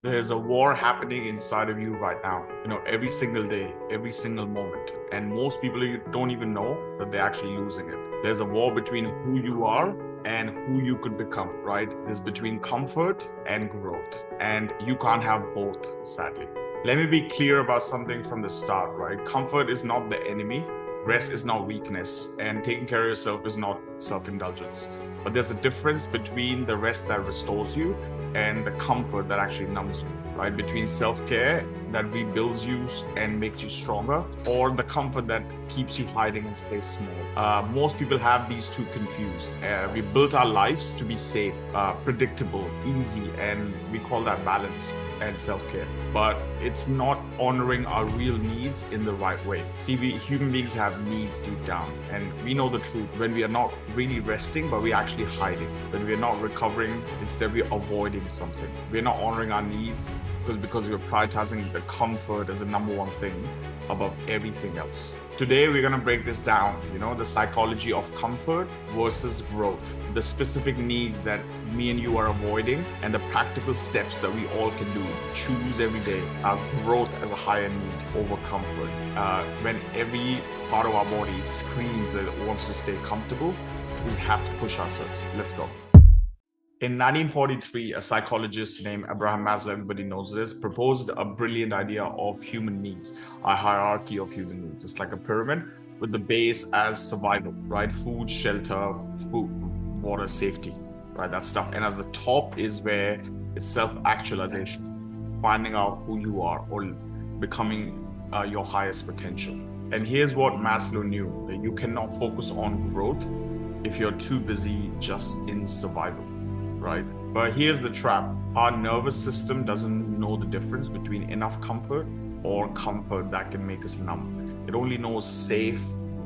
There's a war happening inside of you right now, every single day, every single moment. And most people don't even know that they're actually losing it. There's a war between who you are and who you could become, right? There's between comfort and growth. And you can't have both, sadly. Let me be clear about something from the start, right? Comfort is not the enemy. Rest is not weakness, and taking care of yourself is not self-indulgence. But there's a difference between the rest that restores you and the comfort that actually numbs you, right? Between self-care that rebuilds you and makes you stronger, or the comfort that keeps you hiding and stays small. Most people have these two confused. We built our lives to be safe, predictable, easy, and we call that balance and self-care. But it's not honoring our real needs in the right way. See, we human beings have needs deep down, and we know the truth. When we are not really resting, but we're actually hiding. When we're not recovering, instead we're avoiding something. We're not honoring our needs because we're prioritizing the comfort as the number one thing above everything else. Today, we're going to break this down, the psychology of comfort versus growth, the specific needs that me and you are avoiding, and the practical steps that we all can do to choose every day our growth as a higher need over comfort. When every part of our body screams that it wants to stay comfortable, we have to push ourselves. Let's go. In 1943, a psychologist named Abraham Maslow, everybody knows this, proposed a brilliant idea of human needs, a hierarchy of human needs. It's like a pyramid with the base as survival, right? Food, shelter, water, safety, right? That stuff. And at the top is where it's self-actualization, finding out who you are or becoming your highest potential. And here's what Maslow knew, that you cannot focus on growth if you're too busy just in survival. Right? But here's the trap. Our nervous system doesn't know the difference between enough comfort or comfort that can make us numb. It only knows safe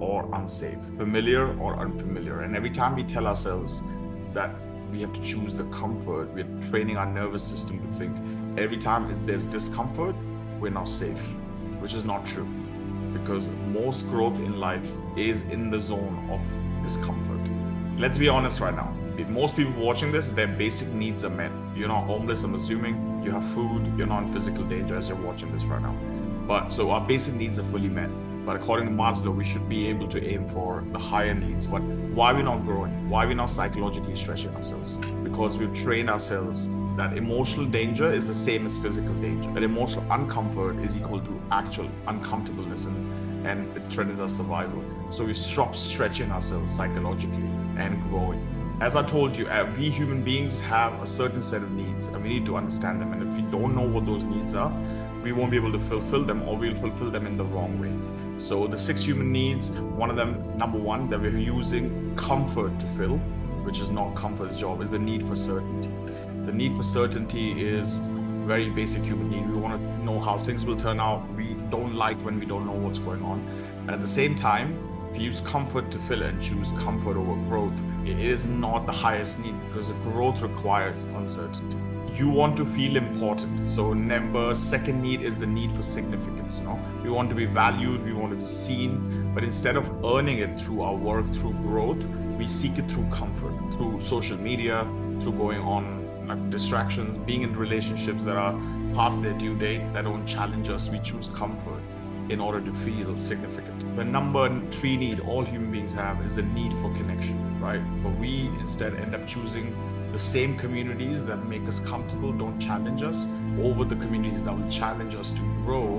or unsafe, familiar or unfamiliar. And every time we tell ourselves that we have to choose the comfort, we're training our nervous system to think every time there's discomfort, we're not safe, which is not true. Because most growth in life is in the zone of discomfort. Let's be honest right now. Most people watching this, their basic needs are met. You're not homeless, I'm assuming. You have food, you're not in physical danger as you're watching this right now. But so our basic needs are fully met. But according to Maslow, we should be able to aim for the higher needs. But why are we not growing? Why are we not psychologically stretching ourselves? Because we've trained ourselves that emotional danger is the same as physical danger. That emotional uncomfort is equal to actual uncomfortableness, and it threatens our survival. So we stop stretching ourselves psychologically and growing. As I told you, we human beings have a certain set of needs and we need to understand them. And if we don't know what those needs are, we won't be able to fulfill them, or we'll fulfill them in the wrong way. So the 6 human needs, one of them, number one, that we're using comfort to fill, which is not comfort's job, is the need for certainty. The need for certainty is very basic human need. We want to know how things will turn out. We don't like when we don't know what's going on. At the same time, if you use comfort to fill it and choose comfort over growth, it is not the highest need, because growth requires uncertainty. You want to feel important. So second need is the need for significance. We want to be valued, we want to be seen, but instead of earning it through our work, through growth, we seek it through comfort, through social media, through going on distractions, being in relationships that are past their due date, that don't challenge us. We choose comfort in order to feel significant. The number 3 need all human beings have is the need for connection, right? But we instead end up choosing the same communities that make us comfortable, don't challenge us, over the communities that will challenge us to grow,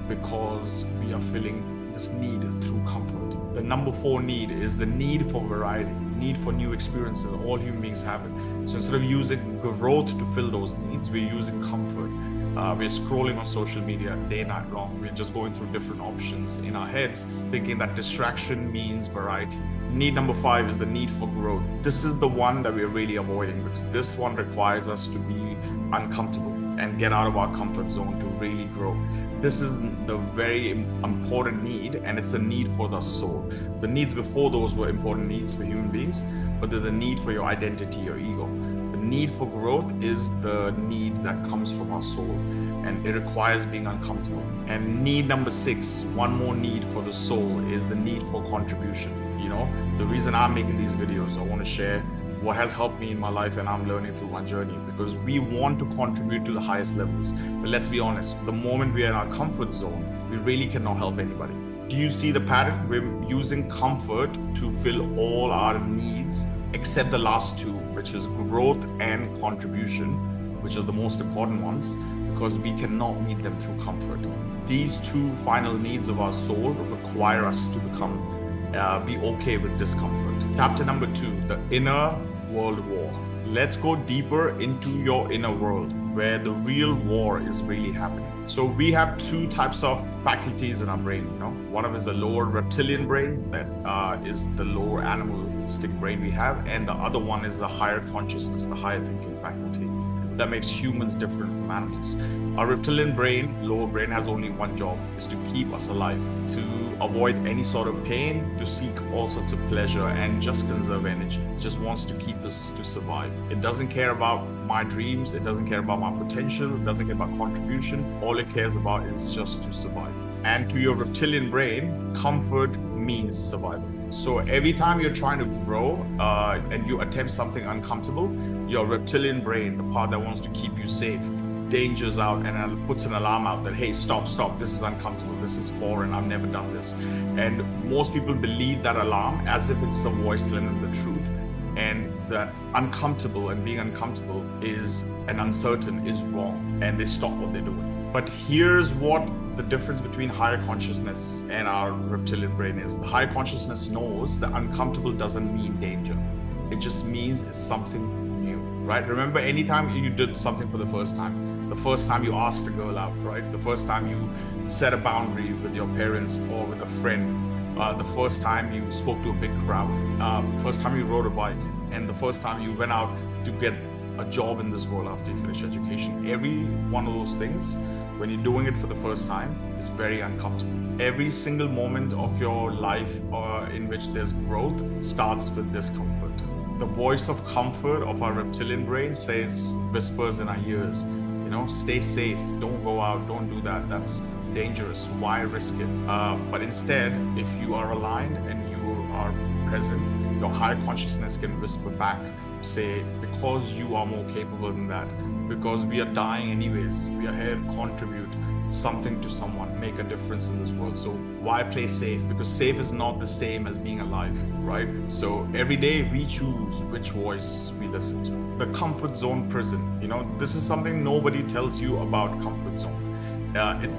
because we are filling this need through comfort. The number 4 need is the need for variety, need for new experiences. All human beings have it. So instead of using growth to fill those needs, we're using comfort. We're scrolling on social media day and night long. We're just going through different options in our heads, thinking that distraction means variety. Need number 5 is the need for growth. This is the one that we're really avoiding, because this one requires us to be uncomfortable and get out of our comfort zone to really grow. This is the very important need, and it's a need for the soul. The needs before those were important needs for human beings, but they're the need for your identity, your ego. The need for growth is the need that comes from our soul, and it requires being uncomfortable. And need number 6, one more need for the soul, is the need for contribution. The reason I'm making these videos, I want to share what has helped me in my life, and I'm learning through my journey, because we want to contribute to the highest levels. But let's be honest, the moment we are in our comfort zone, we really cannot help anybody. Do you see the pattern? We're using comfort to fill all our needs except the last two, which is growth and contribution, which are the most important ones, because we cannot meet them through comfort. These two final needs of our soul require us to be okay with discomfort. Chapter number 2, the inner world war. Let's go deeper into your inner world, where the real war is really happening. So we have two types of faculties in our brain. One of is the lower reptilian brain, that is the lower animalistic brain we have, and the other one is the higher consciousness, the higher thinking faculty. That makes humans different from animals. Our reptilian brain, lower brain, has only one job, is to keep us alive, to avoid any sort of pain, to seek all sorts of pleasure, and just conserve energy. It just wants to keep us to survive. It doesn't care about my dreams. It doesn't care about my potential. It doesn't care about contribution. All it cares about is just to survive. And to your reptilian brain, comfort means survival. So every time you're trying to grow and you attempt something uncomfortable, your reptilian brain, the part that wants to keep you safe, dangers out and puts an alarm out that, hey, stop, this is uncomfortable, this is foreign, I've never done this. And most people believe that alarm as if it's the voice telling them the truth, and that uncomfortable and being uncomfortable is and uncertain is wrong, and they stop what they're doing. But here's what the difference between higher consciousness and our reptilian brain is. The higher consciousness knows that uncomfortable doesn't mean danger. It just means it's something new, right? Remember, anytime you did something for the first time you asked a girl out, right? The first time you set a boundary with your parents or with a friend, the first time you spoke to a big crowd, first time you rode a bike, and the first time you went out to get a job in this world after you finish education. Every one of those things, when you're doing it for the first time, is very uncomfortable. Every single moment of your life in which there's growth starts with discomfort. The voice of comfort of our reptilian brain whispers in our ears, stay safe, don't go out, don't do that, that's dangerous, why risk it? But instead, if you are aligned and you are present, your higher consciousness can whisper back, say, because you are more capable than that, because we are dying anyways, we are here to contribute something to someone, make a difference in this world. So why play safe? Because safe is not the same as being alive, right? So every day we choose which voice we listen to. The comfort zone prison, this is something nobody tells you about comfort zone.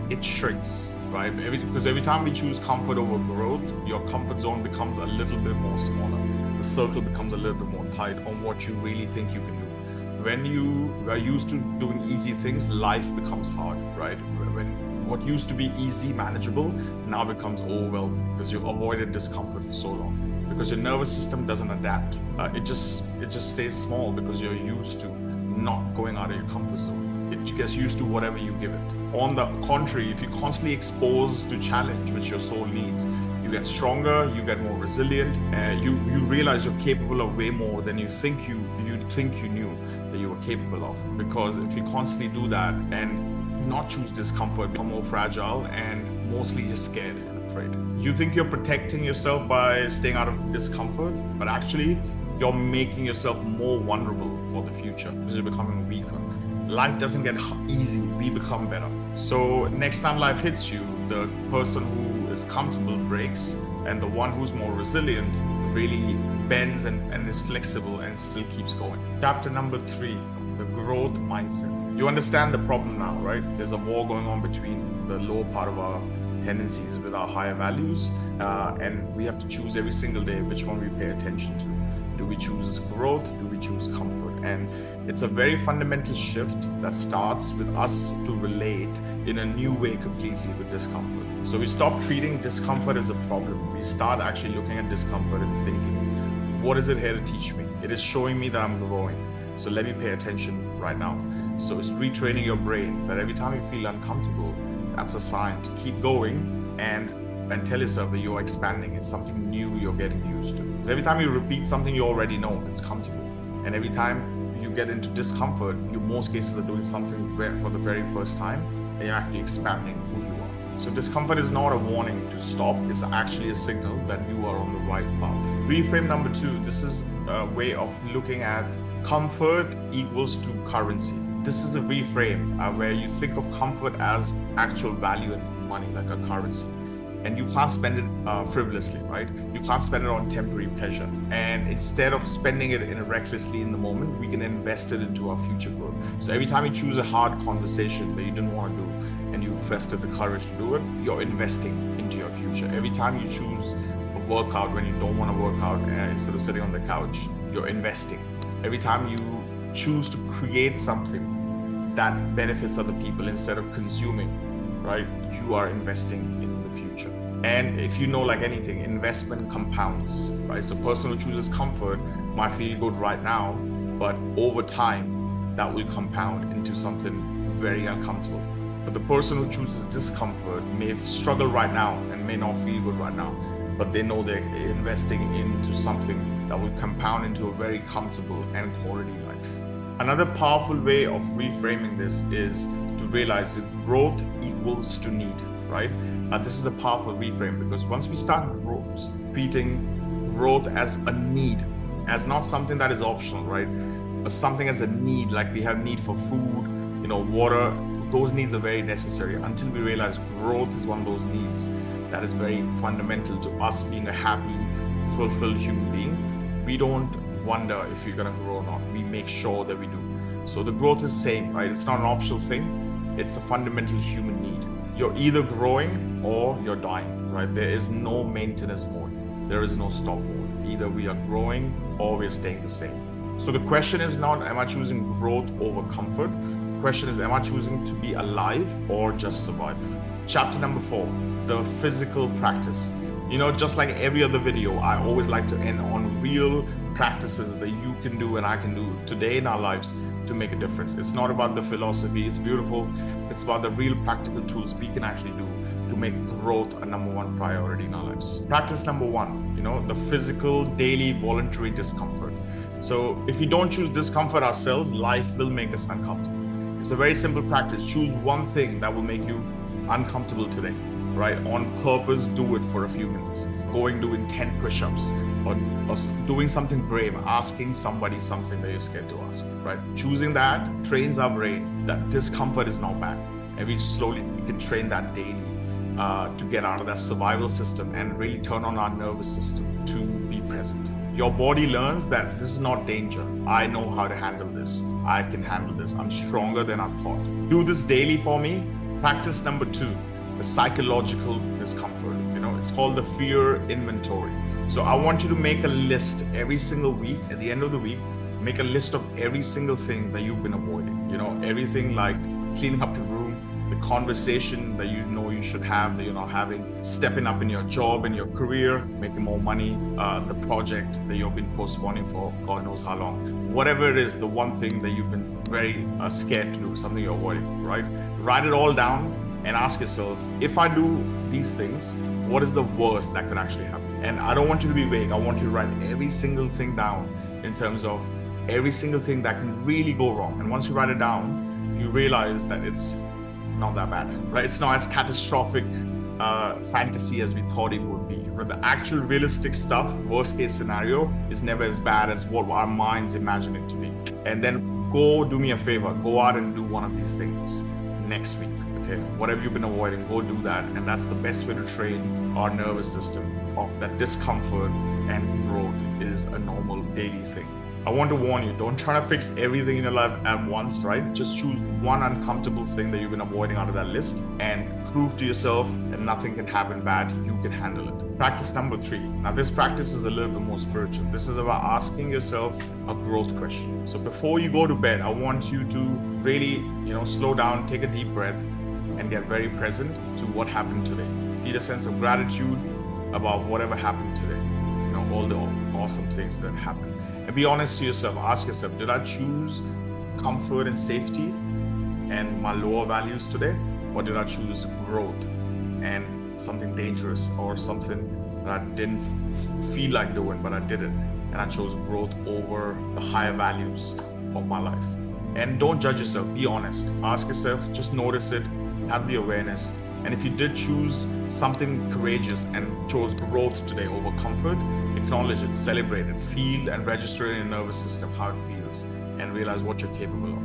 It shrinks, right? Because every time we choose comfort over growth, your comfort zone becomes a little bit more smaller. The circle becomes a little bit more tight on what you really think you can do. When you are used to doing easy things, life becomes hard, right? When what used to be easy, manageable, now becomes overwhelming because you avoided discomfort for so long. Because your nervous system doesn't adapt. It just stays small because you're used to not going out of your comfort zone. It gets used to whatever you give it. On the contrary, if you're constantly exposed to challenge, which your soul needs, you get stronger, you get more resilient, you realize you're capable of way more than you think you knew that you were capable of. Because if you constantly do that and not choose discomfort, become more fragile and mostly just scared and afraid. You think you're protecting yourself by staying out of discomfort, but actually you're making yourself more vulnerable for the future because you're becoming weaker. Life doesn't get easy, we become better. So next time life hits you, the person who is comfortable breaks, and the one who's more resilient really bends and is flexible and still keeps going. Chapter number 3, the growth mindset. You understand the problem now, right? There's a war going on between the lower part of our tendencies with our higher values, and we have to choose every single day which one we pay attention to. Do we choose growth? Do we choose comfort? And it's a very fundamental shift that starts with us to relate in a new way completely with discomfort. So we stop treating discomfort as a problem. We start actually looking at discomfort and thinking, what is it here to teach me? It is showing me that I'm growing. So let me pay attention right now. So it's retraining your brain that every time you feel uncomfortable, that's a sign to keep going and tell yourself that you're expanding. It's something new you're getting used to. Because every time you repeat something you already know, it's comfortable. And every time you get into discomfort, you most cases are doing something for the very first time, and you're actually expanding who you are. So discomfort is not a warning to stop. It's actually a signal that you are on the right path. Reframe number 2. This is way of looking at comfort equals to currency. This is a reframe where you think of comfort as actual value in money, like a currency. And you can't spend it frivolously, right? You can't spend it on temporary pleasure. And instead of spending it recklessly in the moment, we can invest it into our future growth. So every time you choose a hard conversation that you didn't want to do and you vested the courage to do it, you're investing into your future. Every time you choose a workout when you don't want to work out instead of sitting on the couch, you're investing. Every time you choose to create something that benefits other people instead of consuming, right? You are investing in the future. And if you know, like anything, investment compounds, right? So person who chooses comfort might feel good right now, but over time, that will compound into something very uncomfortable. But the person who chooses discomfort may struggle right now and may not feel good right now, but they know they're investing into something that will compound into a very comfortable and quality life. Another powerful way of reframing this is to realize that growth equals to need, right? This is a powerful reframe because once we start treating growth as a need, as not something that is optional, right? But something as a need, like we have need for food, water, those needs are very necessary until we realize growth is one of those needs that is very fundamental to us being a happy, fulfilled human being. We don't wonder if you're going to grow or not. We make sure that we do. So the growth is the same, right? It's not an optional thing. It's a fundamental human need. You're either growing or you're dying, right? There is no maintenance mode. There is no stop mode. Either we are growing or we're staying the same. So the question is not, am I choosing growth over comfort? The question is, am I choosing to be alive or just survive? Chapter number 4, the physical practice. Just like every other video, I always like to end on real practices that you can do and I can do today in our lives to make a difference. It's not about the philosophy, it's beautiful. It's about the real practical tools we can actually do to make growth a number one priority in our lives. Practice number 1, the physical daily voluntary discomfort. So if we don't choose discomfort ourselves, life will make us uncomfortable. It's a very simple practice. Choose one thing that will make you uncomfortable today, right? On purpose, do it for a few minutes. Doing 10 push-ups or doing something brave, asking somebody something that you're scared to ask, right? Choosing that trains our brain that discomfort is not bad. And we can train that daily to get out of that survival system and really turn on our nervous system to be present. Your body learns that this is not danger. I know how to handle this. I can handle this. I'm stronger than I thought. Do this daily for me. Practice number 2, the psychological discomfort. It's called the fear inventory. So I want you to make a list every single week. At the end of the week, make a list of every single thing that you've been avoiding. Everything like cleaning up your room, the conversation that you should have that you're not having, stepping up in your job and your career, making more money, the project that you've been postponing for God knows how long. Whatever it is, the one thing that you've been very scared to do, something you're avoiding, right? Write it all down and ask yourself, if I do these things, what is the worst that could actually happen? And I don't want you to be vague. I want you to write every single thing down in terms of every single thing that can really go wrong. And once you write it down, you realize that it's not that bad, right? It's not as catastrophic fantasy as we thought it would be. But the actual realistic stuff, worst case scenario, is never as bad as what our minds imagine it to be. And then do me a favor, go out and do one of these things next week. Okay, whatever you've been avoiding, go do that. And that's the best way to train our nervous system of that discomfort and growth is a normal daily thing. I want to warn you, don't try to fix everything in your life at once, right? Just choose one uncomfortable thing that you've been avoiding out of that list and prove to yourself that nothing can happen bad. You can handle it. Practice number 3. Now this practice is a little bit more spiritual. This is about asking yourself a growth question. So before you go to bed, I want you to really, slow down, take a deep breath and get very present to what happened today. Feel a sense of gratitude about whatever happened today. All the awesome things that happened. And be honest to yourself. Ask yourself, did I choose comfort and safety and my lower values today? Or did I choose growth and something dangerous or something that I didn't feel like doing, but I did it? And I chose growth over the higher values of my life. And don't judge yourself. Be honest. Ask yourself, just notice it, have the awareness. And if you did choose something courageous and chose growth today over comfort, it Acknowledge it, celebrate it, feel and register in your nervous system how it feels, and realize what you're capable of.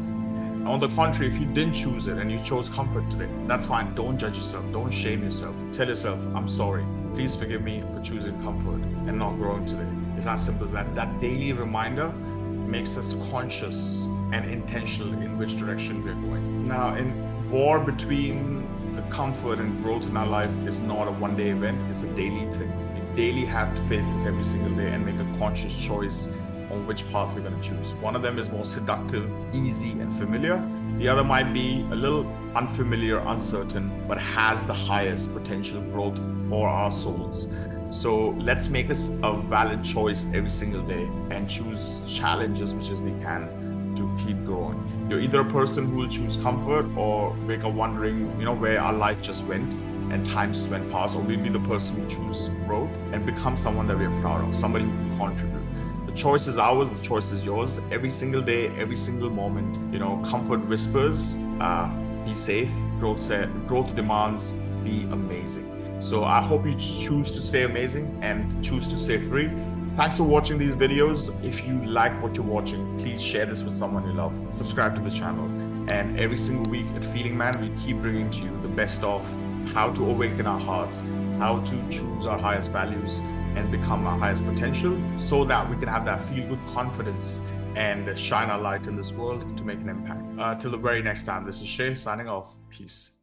On the contrary, if you didn't choose it and you chose comfort today, that's fine. Don't judge yourself. Don't shame yourself. Tell yourself, I'm sorry. Please forgive me for choosing comfort and not growing today. It's as simple as that. That daily reminder makes us conscious and intentional in which direction we're going. Now, in war between the comfort and growth in our life is not a one-day event. It's a daily thing. You daily have to face this every single day and make a conscious choice on which path we're going to choose. One of them is more seductive, easy, and familiar. The other might be a little unfamiliar, uncertain, but has the highest potential growth for our souls. So let's make this a valid choice every single day and choose challenges which as we can to keep growing. You're either a person who will choose comfort or wake up wondering, where our life just went and time just went past, or we'll be the person who chooses growth and become someone that we're proud of, somebody who can contribute. The choice is ours, the choice is yours. Every single day, every single moment, comfort whispers, be safe. Growth demands, be amazing. So I hope you choose to stay amazing and choose to stay free. Thanks for watching these videos. If you like what you're watching, please share this with someone you love. Subscribe to the channel. And every single week at Feeling Man, we keep bringing to you the best of how to awaken our hearts, how to choose our highest values and become our highest potential, so that we can have that feel-good confidence and shine our light in this world to make an impact. Till the very next time, this is Shay signing off. Peace.